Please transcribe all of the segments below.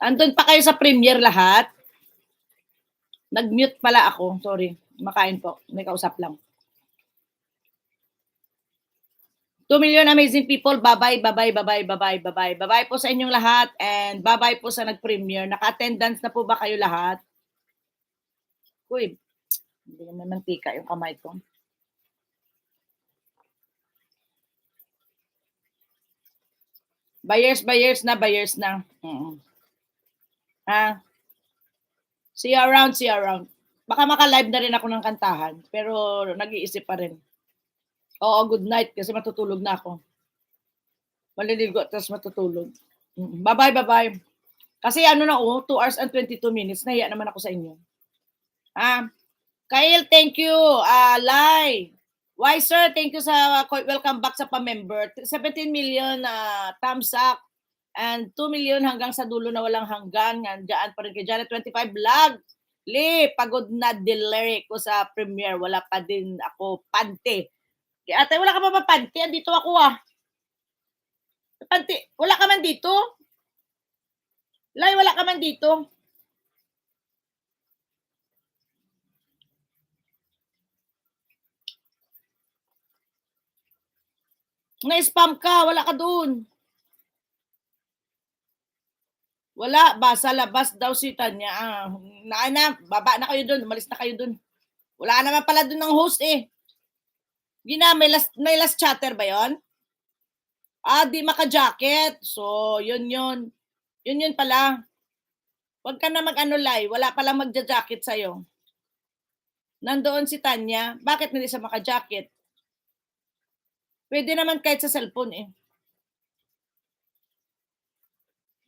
Andun pa kayo sa premiere lahat? Nag-mute pala ako, sorry. Makain po, may kausap lang. 2,000,000 amazing people, bye-bye, bye-bye, bye-bye, bye-bye, bye-bye. Bye-bye po sa inyong lahat and bye-bye po sa nag-premiere. Naka-attendance na po ba kayo lahat? Uy, hindi naman mantika yung kamay ko. Buyers na, buyers na. Ah, see you around, see you around. Baka maka-live na rin ako ng kantahan, pero nag-iisip pa rin. Oo, good night kasi matutulog na ako. Maliligo tapos matutulog. Bye-bye, bye-bye. Kasi ano na 2 hours and 22 minutes. Nahiya naman ako sa inyo. Kyle, thank you. Lai. Why, sir? Thank you sa welcome back sa pa-member. 17 million thumbs up and 2 million hanggang sa dulo na walang hanggan. Nandiyan pa rin kay Janet 25 vlog. Li, pagod na delay ko sa premiere. Wala pa din ako pante. Ate, wala ka pa ba pante? Andito ako Pante, wala ka man dito? Lai, wala ka man dito? Na-spam ka, wala ka doon. Wala, basa labas daw si Tanya. Baba na kayo doon, umalis na kayo doon. Wala naman pala doon ng host eh. Gina, may last chatter ba yon? Di maka-jacket. So, yun. Yun pala. Huwag ka na mag-ano live. Wala palang magja-jacket sa'yo. Nandoon si Tanya. Bakit hindi siya maka-jacket? Pwede naman kahit sa cellphone eh.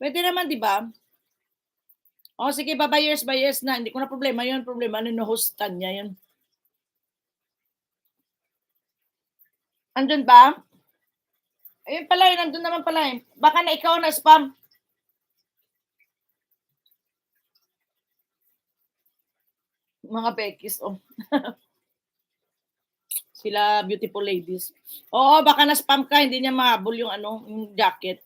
Pwede naman, di ba? Sige, buyers na. Hindi ko na problema yun. Problema ano host Tanya yun. Andun ba? Ayun pala, nandun naman pala eh. Baka na ikaw na spam. Mga bekis, Sila beautiful ladies. Oo, baka na-spam ka, hindi niya mahabol yung yung jacket.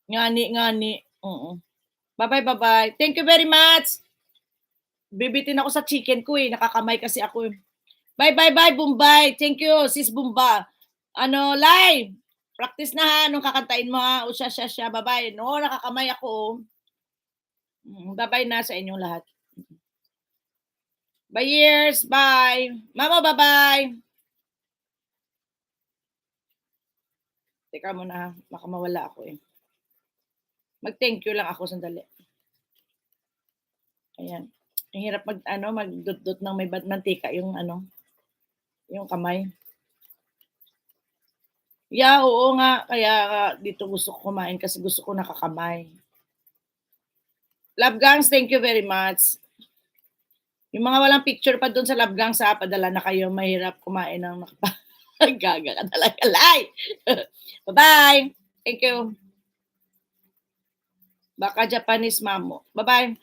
Ngani. Oo. Bye-bye. Thank you very much. Bibitin ako sa chicken ko eh. Nakakamay kasi ako eh. Bye, Bombay. Thank you, sis Bumba. Live. Practice na ha. Anong kakantain mo ha. Siya. Bye-bye. No, nakakamay ako. Bye-bye na sa inyong lahat. Bye. Bye. Mama, bye-bye. Teka muna ha. Baka mawala ako eh. Mag-thank you lang ako sandali. Ayan. Ang hirap magdot-dot ng may mantika yung yung kamay. Yeah, oo nga. Kaya dito gusto ko kumain kasi gusto ko nakakamay. Love Gangs, thank you very much. Yung mga walang picture pa doon sa Love Gangs, padala na kayo. Mahirap kumain ng gaga ka talaga. Like! Bye-bye! Thank you. Baka Japanese mamo. Bye-bye.